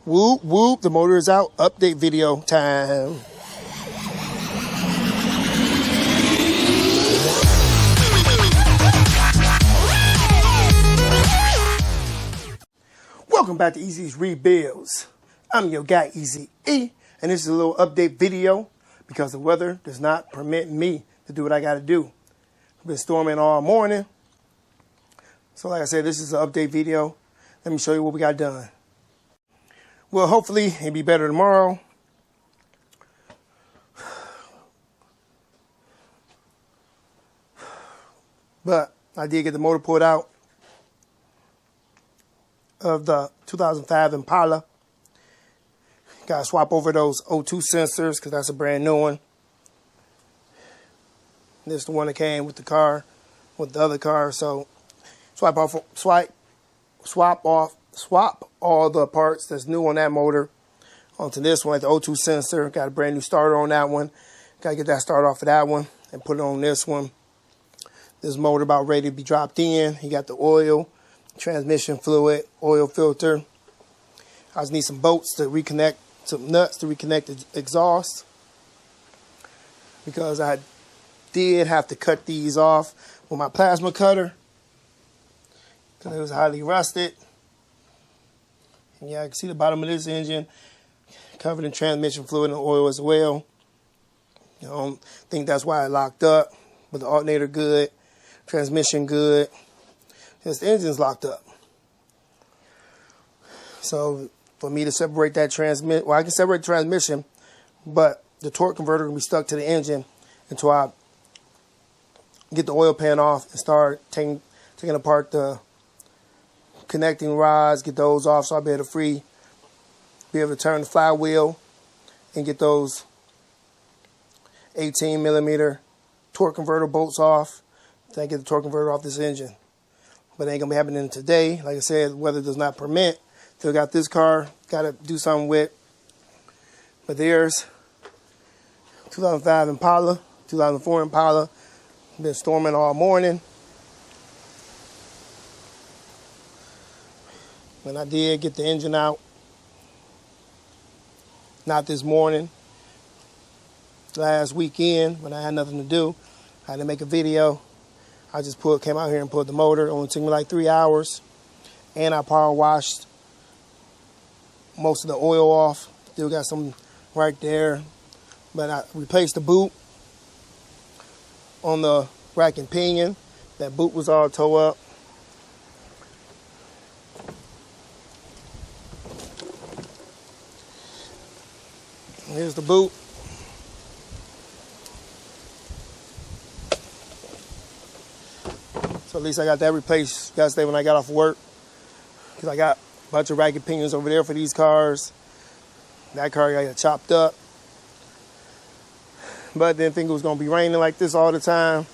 Whoop, whoop, the motor is out. Update video time. Welcome back to Easy's Rebuilds. I'm your guy, Easy E, and this is a little update video because the weather does not permit me to do what I got to do. I've been storming all morning. So like I said, this is an update video. Let me show you what we got done. Well, hopefully it'll be better tomorrow. But I did get the motor pulled out of the 2005 Impala. Got to swap over those O2 sensors because that's a brand new one. This is the one that came with the car, with the other car. So swap all the parts that's new on that motor onto this one, like the O2 sensor. Got a brand new starter on that one. Got to get that starter off of that one and put it on this one. This motor about ready to be dropped in. You got the oil, transmission fluid, oil filter. I just need some bolts to reconnect, some nuts to reconnect the exhaust, because I did have to cut these off with my plasma cutter because it was highly rusted. And yeah, I can see the bottom of this engine covered in transmission fluid and oil as well. I don't think that's why it locked up, but the alternator good, transmission good. Just the engine's locked up. So for me to separate that transmission, well, I can separate the transmission, but the torque converter will be stuck to the engine until I get the oil pan off and start taking apart the connecting rods, get those off, so I'll be able to turn the flywheel and get those 18mm torque converter bolts off. Then I get the torque converter off this engine. But it ain't gonna be happening today. Like I said, weather does not permit. Still got this car, gotta do something with. But there's 2005 Impala, 2004 Impala. Been storming all morning. When I did get the engine out, not this morning, last weekend when I had nothing to do, I had to make a video. I just came out here and pulled the motor. It only took me like 3 hours. And I power washed most of the oil off. Still got some right there. But I replaced the boot on the rack and pinion. That boot was all tore up. Here's the boot. So at least I got that replaced yesterday when I got off work. Because I got a bunch of rack and pinions over there for these cars. That car got chopped up. But didn't think it was going to be raining like this all the time.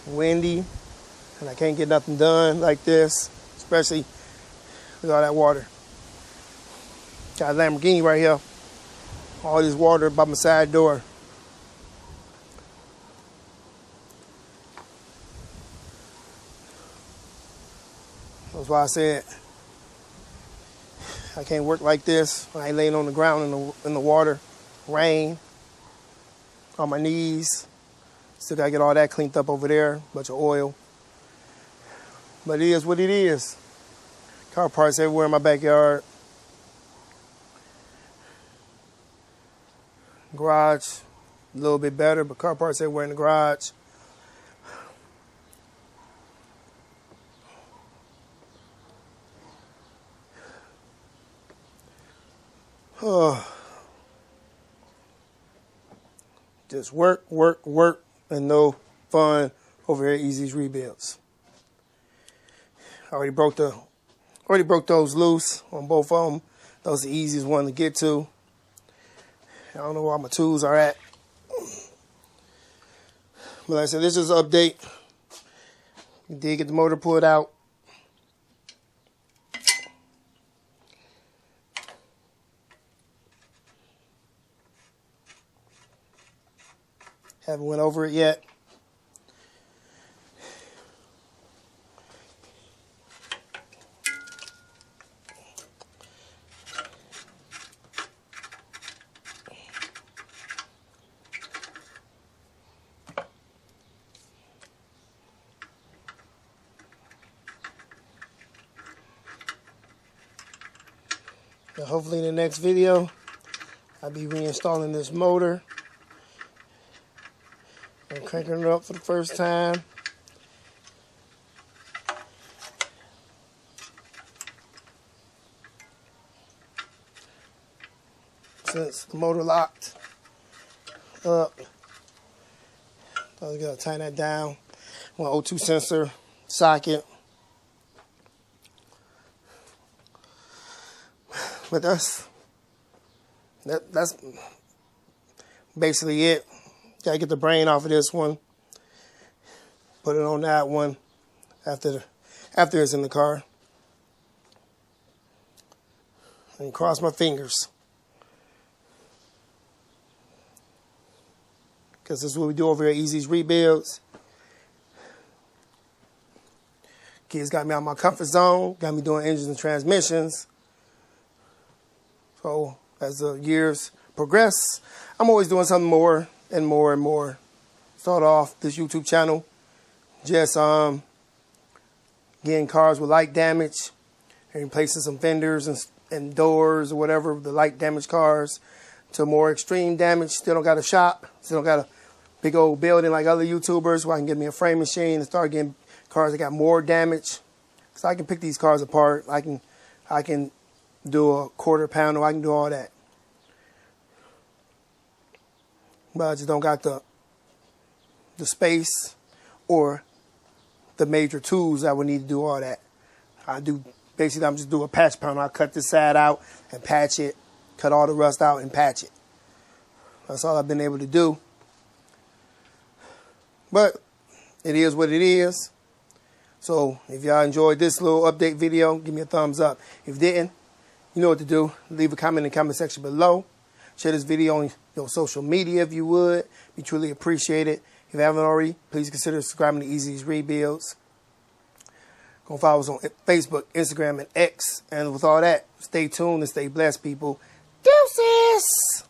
Windy. And I can't get nothing done like this. Especially with all that water. Got a Lamborghini right here. All this water by my side door. That's why I said I can't work like this when I ain't laying on the ground in the water, rain, on my knees. Still gotta get all that cleaned up over there, bunch of oil. But it is what it is. Car parts everywhere in my backyard. Garage, a little bit better, but car parts everywhere in the garage. Just work, and no fun over here at Easy's Rebuilds. Already broke those loose on both of them. Those are the easiest one to get to. I don't know where all my tools are at. But like I said, this is an update. We did get the motor pulled out. Haven't went over it yet. But hopefully in the next video, I'll be reinstalling this motor and cranking it up for the first time. Since the motor locked up, so I gotta tighten that down. One O2 sensor socket. But that's basically it. Gotta get the brain off of this one. Put it on that one after it's in the car. And cross my fingers. Because this is what we do over here at Easy's Rebuilds. Kids got me out of my comfort zone, got me doing engines and transmissions. So as the years progress, I'm always doing something more and more and more. Start off this YouTube channel just getting cars with light damage and replacing some fenders and doors or whatever, the light damage cars, to more extreme damage. Still don't got a shop, still don't got a big old building like other YouTubers where I can get me a frame machine and start getting cars that got more damage. So I can pick these cars apart. I can do a quarter pound, or I can do all that. But I just don't got the space or the major tools that would need to do all that. Basically I'm just do a patch pound. I cut this side out and patch it, cut all the rust out and patch it. That's all I've been able to do. But it is what it is. So if y'all enjoyed this little update video, give me a thumbs up. If you didn't, you know what to do. Leave a comment in the comment section below. Share this video on your social media if you would. We truly appreciate it. If you haven't already, please consider subscribing to Easy's Rebuilds. Go follow us on Facebook, Instagram, and X. And with all that, stay tuned and stay blessed, people. Deuces!